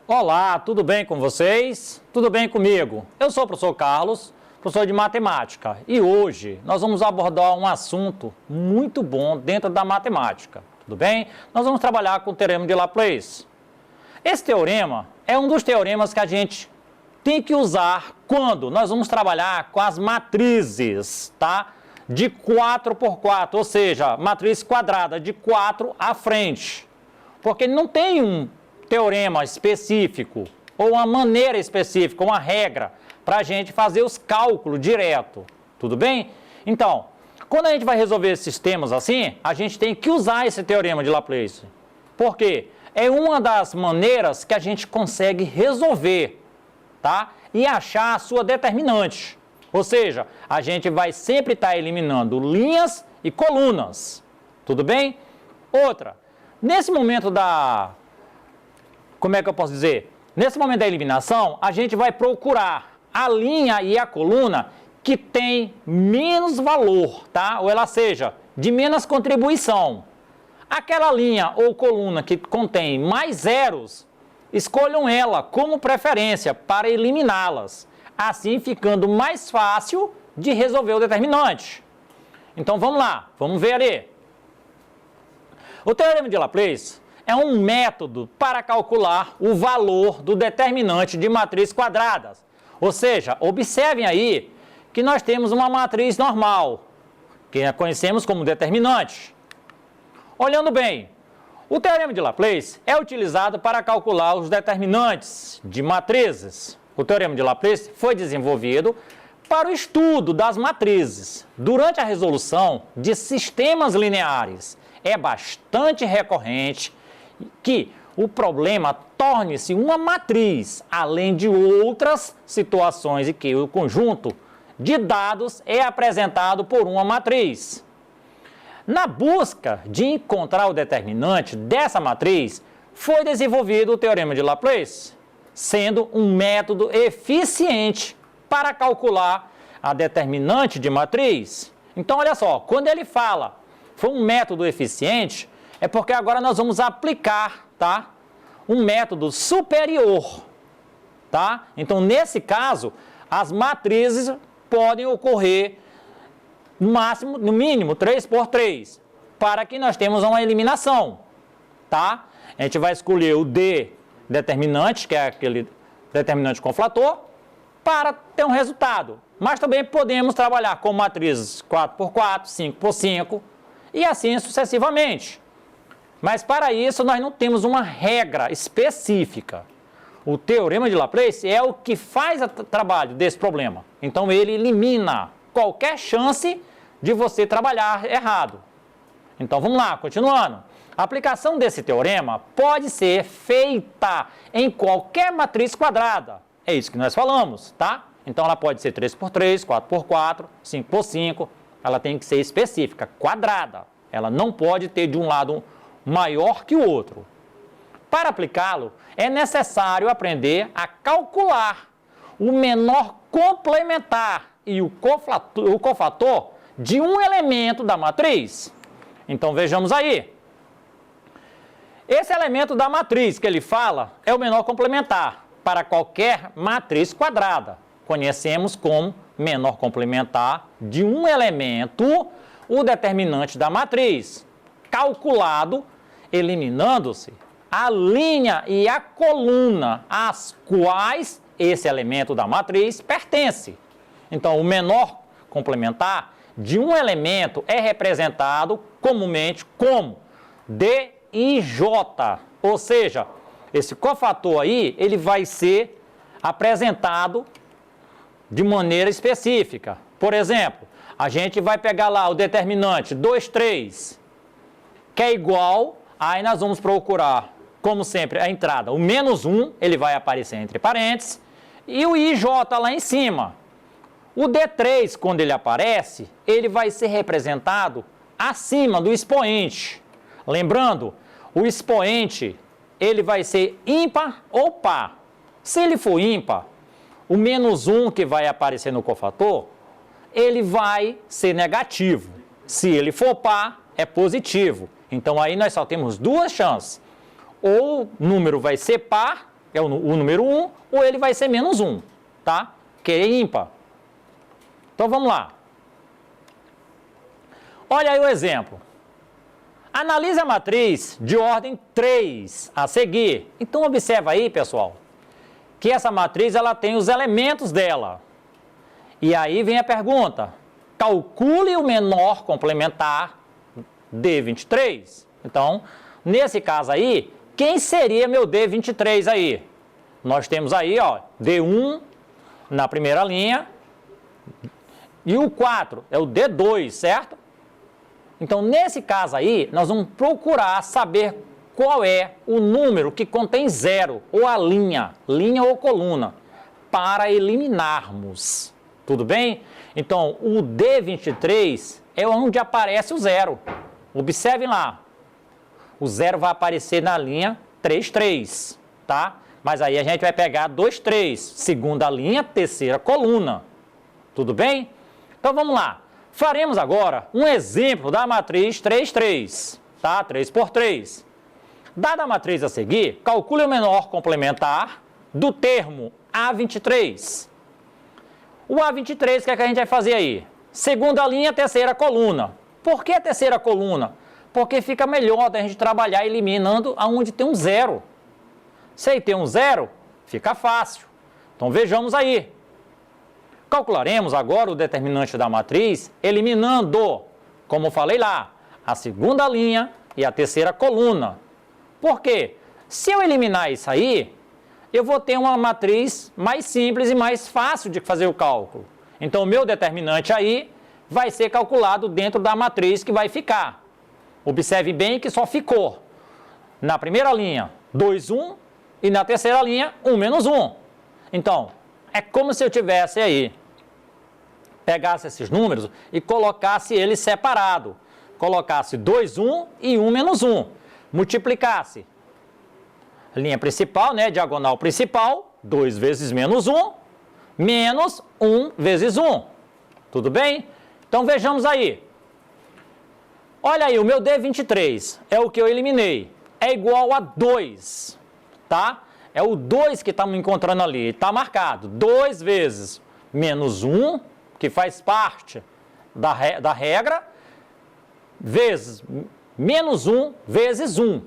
Olá, tudo bem com vocês? Tudo bem comigo? Eu sou o professor Carlos, professor de matemática, e hoje nós vamos abordar um assunto muito bom dentro da matemática, tudo bem? Nós vamos trabalhar com o teorema de Laplace. Esse teorema é um dos teoremas que a gente tem que usar quando nós vamos trabalhar com as matrizes, tá? De 4 por 4, ou seja, matriz quadrada de 4 à frente, porque não tem um teorema específico, ou uma maneira específica, uma regra, para a gente fazer os cálculos direto, tudo bem? Então, quando a gente vai resolver esses sistemas assim, a gente tem que usar esse teorema de Laplace. Por quê? É uma das maneiras que a gente consegue resolver, tá? E achar a sua determinante. Ou seja, a gente vai sempre estar eliminando linhas e colunas, tudo bem? Outra, nesse momento como é que eu posso dizer? Nesse momento da eliminação, a gente vai procurar a linha e a coluna que tem menos valor, tá? Ou ela seja, de menos contribuição. Aquela linha ou coluna que contém mais zeros, escolham ela como preferência para eliminá-las, assim ficando mais fácil de resolver o determinante. Então vamos lá, vamos ver ali. O teorema de Laplace é um método para calcular o valor do determinante de matrizes quadradas. Ou seja, observem aí que nós temos uma matriz normal, que a conhecemos como determinante. Olhando bem, o teorema de Laplace é utilizado para calcular os determinantes de matrizes. O teorema de Laplace foi desenvolvido para o estudo das matrizes. Durante a resolução de sistemas lineares, é bastante recorrente que o problema torne-se uma matriz, além de outras situações em que o conjunto de dados é apresentado por uma matriz. Na busca de encontrar o determinante dessa matriz, foi desenvolvido o teorema de Laplace, sendo um método eficiente para calcular a determinante de matriz. Então, olha só, quando ele fala foi um método eficiente, é porque agora nós vamos aplicar, tá? Um método superior, tá? Então, nesse caso, as matrizes podem ocorrer no mínimo 3 por 3, para que nós tenhamos uma eliminação, tá? A gente vai escolher o D determinante, que é aquele determinante conflator, para ter um resultado. Mas também podemos trabalhar com matrizes 4 por 4, 5 por 5 e assim sucessivamente. Mas para isso nós não temos uma regra específica. O teorema de Laplace é o que faz o trabalho desse problema. Então ele elimina qualquer chance de você trabalhar errado. Então vamos lá, continuando. A aplicação desse teorema pode ser feita em qualquer matriz quadrada. É isso que nós falamos, tá? Então ela pode ser 3 por 3, 4 por 4, 5 por 5. Ela tem que ser específica, quadrada. Ela não pode ter de um lado maior que o outro. Para aplicá-lo, é necessário aprender a calcular o menor complementar e o cofator de um elemento da matriz. Então vejamos aí. Esse elemento da matriz que ele fala é o menor complementar para qualquer matriz quadrada. Conhecemos como menor complementar de um elemento o determinante da matriz, calculado eliminando-se a linha e a coluna às quais esse elemento da matriz pertence. Então, o menor complementar de um elemento é representado comumente como D e J, ou seja, esse cofator aí, ele vai ser apresentado de maneira específica. Por exemplo, a gente vai pegar lá o determinante 2, 3, que é igual, aí nós vamos procurar, como sempre, a entrada, o menos 1, ele vai aparecer entre parênteses, e o IJ lá em cima. O D3, quando ele aparece, ele vai ser representado acima do expoente. Lembrando, o expoente, ele vai ser ímpar ou par. Se ele for ímpar, o menos 1 que vai aparecer no cofator, ele vai ser negativo. Se ele for par, é positivo. Então aí nós só temos duas chances. Ou o número vai ser par, é o número 1, ou ele vai ser menos 1, tá? Que é ímpar. Então vamos lá. Olha aí o exemplo. Analise a matriz de ordem 3 a seguir. Então observa aí, pessoal, que essa matriz ela tem os elementos dela. E aí vem a pergunta. Calcule o menor complementar D23. Então, nesse caso aí, quem seria meu D23 aí? Nós temos aí, ó, D1 na primeira linha e o 4 é o D2, certo? Então, nesse caso aí, nós vamos procurar saber qual é o número que contém 0, ou a linha ou coluna, para eliminarmos. Tudo bem? Então, o D23 é onde aparece o 0. Observem lá. O 0 vai aparecer na linha 3, 3, tá? Mas aí a gente vai pegar 2, 3, segunda linha, terceira coluna. Tudo bem? Então, vamos lá. Faremos agora um exemplo da matriz 3, 3, tá? 3 por 3. Dada a matriz a seguir, calcule o menor complementar do termo A23. O A23, o que é que a gente vai fazer aí? Segunda linha, terceira coluna. Por que a terceira coluna? Porque fica melhor da gente trabalhar eliminando aonde tem um 0. Se aí tem um 0, fica fácil. Então vejamos aí. Calcularemos agora o determinante da matriz eliminando, como falei lá, a segunda linha e a terceira coluna. Por quê? Se eu eliminar isso aí, eu vou ter uma matriz mais simples e mais fácil de fazer o cálculo. Então, o meu determinante aí vai ser calculado dentro da matriz que vai ficar. Observe bem que só ficou na primeira linha 2, 1 e na terceira linha 1 menos 1. Então, é como se eu tivesse aí, pegasse esses números e colocasse eles separados. Colocasse 2, 1 e 1 menos 1. Multiplicasse linha principal, né, diagonal principal, 2 vezes menos 1, menos 1 vezes 1. Tudo bem? Então vejamos aí. Olha aí, o meu D23 é o que eu eliminei. É igual a 2, tá? É o 2 que estamos encontrando ali, está marcado. 2 vezes menos 1, que faz parte da regra, vezes menos 1 vezes 1,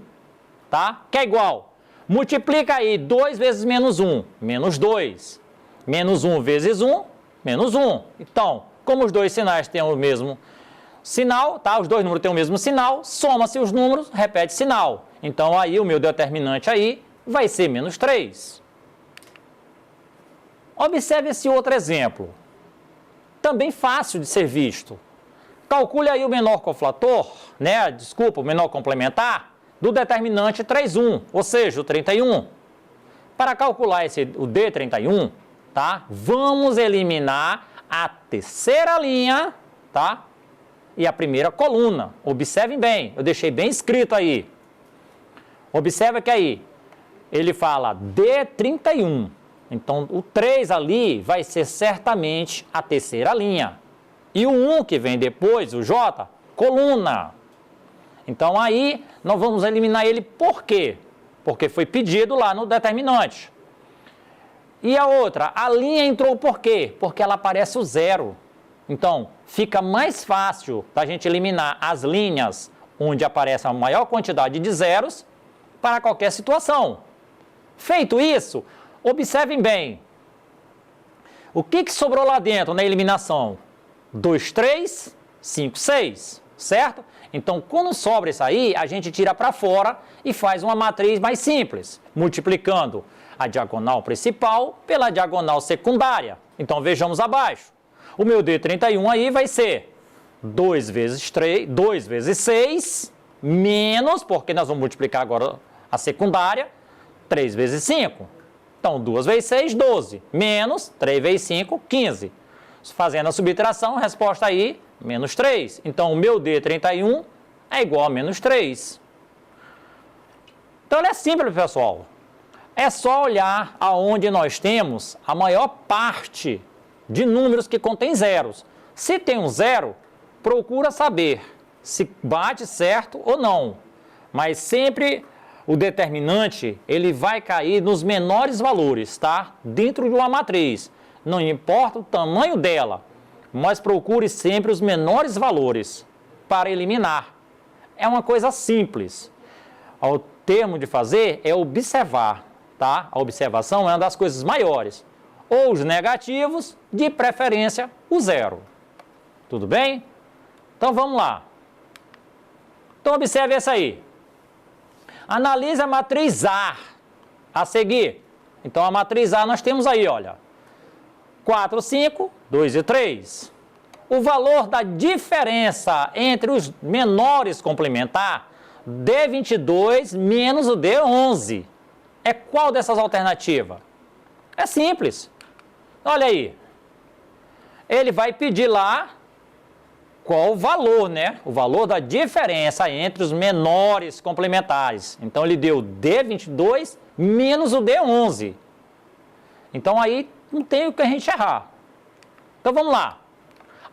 tá? Que é igual. Multiplica aí 2 vezes menos 1, menos 2. Menos 1 vezes 1, menos 1. Então, como os dois sinais têm o mesmo sinal, tá? Os dois números têm o mesmo sinal, soma-se os números, repete sinal. Então, aí o meu determinante aí vai ser menos 3. Observe esse outro exemplo. Também fácil de ser visto. Calcule aí o menor coflator, né? Desculpa, o menor complementar do determinante 3, 1, ou seja, o 31. Para calcular o D31, tá? Vamos eliminar a terceira linha, tá? E a primeira coluna. Observem bem, eu deixei bem escrito aí. Observa que aí ele fala D31. Então, o 3 ali vai ser certamente a terceira linha. E o 1 que vem depois, o J, coluna. Então, aí nós vamos eliminar ele por quê? Porque foi pedido lá no determinante. E a outra, a linha entrou por quê? Porque ela aparece o 0. Então, fica mais fácil da gente eliminar as linhas onde aparece a maior quantidade de zeros para qualquer situação. Feito isso, observem bem. O que sobrou lá dentro na eliminação? 2, 3, 5, 6, certo? Então, quando sobra isso aí, a gente tira para fora e faz uma matriz mais simples, multiplicando a diagonal principal pela diagonal secundária. Então, vejamos abaixo. O meu D31 aí vai ser 2 vezes 3, 2 vezes 6, menos, porque nós vamos multiplicar agora a secundária, 3 vezes 5. Então, 2 vezes 6, 12, menos 3 vezes 5, 15. Fazendo a subtração, a resposta aí, menos 3. Então, o meu D31 é igual a menos 3. Então, ela é simples, pessoal. É só olhar aonde nós temos a maior parte de números que contém zeros. Se tem um zero, procura saber se bate certo ou não. Mas sempre o determinante, ele vai cair nos menores valores, tá? Dentro de uma matriz. Não importa o tamanho dela, mas procure sempre os menores valores para eliminar. É uma coisa simples. O termo de fazer é observar, tá? A observação é uma das coisas maiores. Ou os negativos, de preferência o zero. Tudo bem? Então vamos lá. Então observe essa aí. Analise a matriz A seguir. Então a matriz A nós temos aí, olha. 4, 5, 2 e 3. O valor da diferença entre os menores complementar, D22 menos o D11. É qual dessas alternativas? É simples. Olha aí. Ele vai pedir lá qual o valor, né? O valor da diferença entre os menores complementares. Então, ele deu D22 menos o D11. Então, aí não tem o que a gente errar. Então, vamos lá.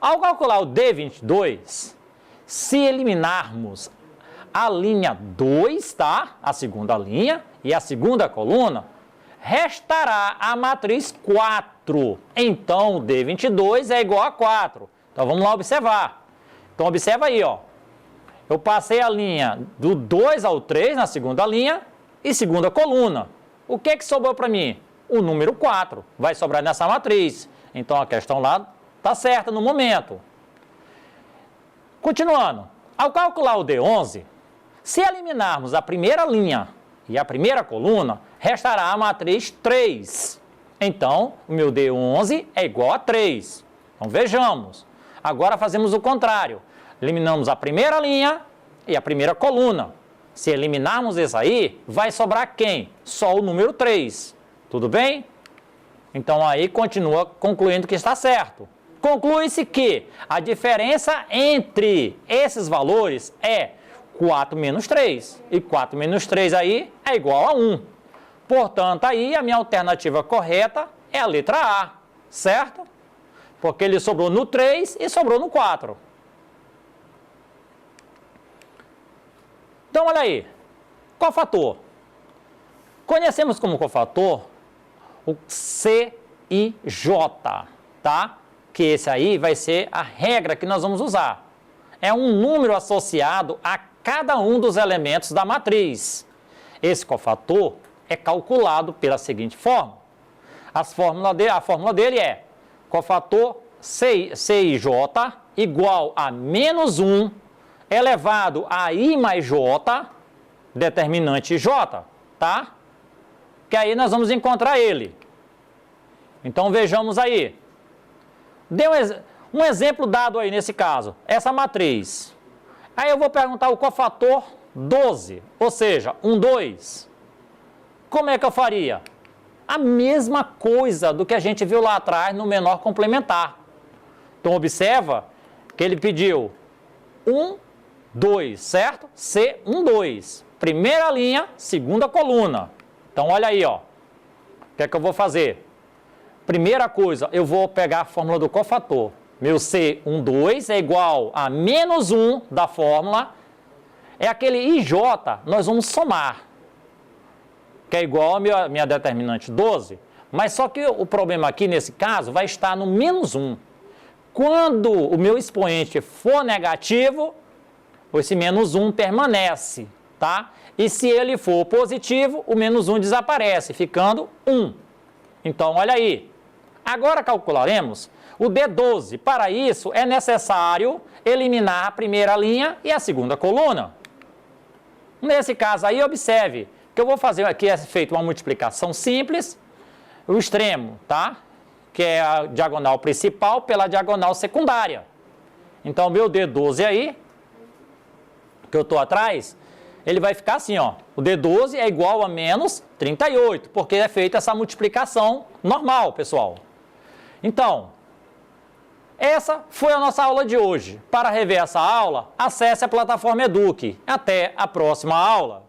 Ao calcular o D22, se eliminarmos a linha 2, tá? A segunda linha e a segunda coluna, restará a matriz 4. Então, o D22 é igual a 4. Então, vamos lá observar. Então, observa aí, ó. Eu passei a linha do 2 ao 3 na segunda linha e segunda coluna. O que que sobrou para mim? O número 4. Vai sobrar nessa matriz. Então, a questão lá está certa no momento. Continuando. Ao calcular o D11, se eliminarmos a primeira linha e a primeira coluna, restará a matriz 3. Então, o meu D11 é igual a 3. Então, vejamos. Agora fazemos o contrário. Eliminamos a primeira linha e a primeira coluna. Se eliminarmos isso aí, vai sobrar quem? Só o número 3. Tudo bem? Então aí continua concluindo que está certo. Conclui-se que a diferença entre esses valores é 4 menos 3. E 4 menos 3 aí é igual a 1. Portanto, aí a minha alternativa correta é a letra A. Certo? Porque ele sobrou no 3 e sobrou no 4. Então, olha aí. Cofator. Conhecemos como cofator o C e J, tá? Que esse aí vai ser a regra que nós vamos usar. É um número associado a cada um dos elementos da matriz. Esse cofator é calculado pela seguinte forma. A fórmula dele é cofator CIJ igual a menos 1 elevado a I mais J, determinante J, tá? Que aí nós vamos encontrar ele. Então vejamos aí. Deu um exemplo dado aí nesse caso, essa matriz. Aí eu vou perguntar o cofator 12, ou seja, 2. Como é que eu faria? A mesma coisa do que a gente viu lá atrás no menor complementar. Então, observa que ele pediu 2, certo? C12. Primeira linha, segunda coluna. Então, olha aí, ó. O que é que eu vou fazer? Primeira coisa, eu vou pegar a fórmula do cofator. Meu C12 é igual a menos 1 da fórmula. É aquele IJ, nós vamos somar. Que é igual a minha determinante 12, mas só que o problema aqui, nesse caso, vai estar no menos 1. Quando o meu expoente for negativo, esse menos 1 permanece, tá? E se ele for positivo, o menos 1 desaparece, ficando 1. Então, olha aí. Agora calcularemos o D12. Para isso, é necessário eliminar a primeira linha e a segunda coluna. Nesse caso aí, observe. Que eu vou fazer aqui é feita uma multiplicação simples, o extremo, tá? Que é a diagonal principal pela diagonal secundária. Então, meu D12 aí, que eu estou atrás, ele vai ficar assim, ó. O D12 é igual a menos 38, porque é feita essa multiplicação normal, pessoal. Então, essa foi a nossa aula de hoje. Para rever essa aula, acesse a plataforma Eduque. Até a próxima aula.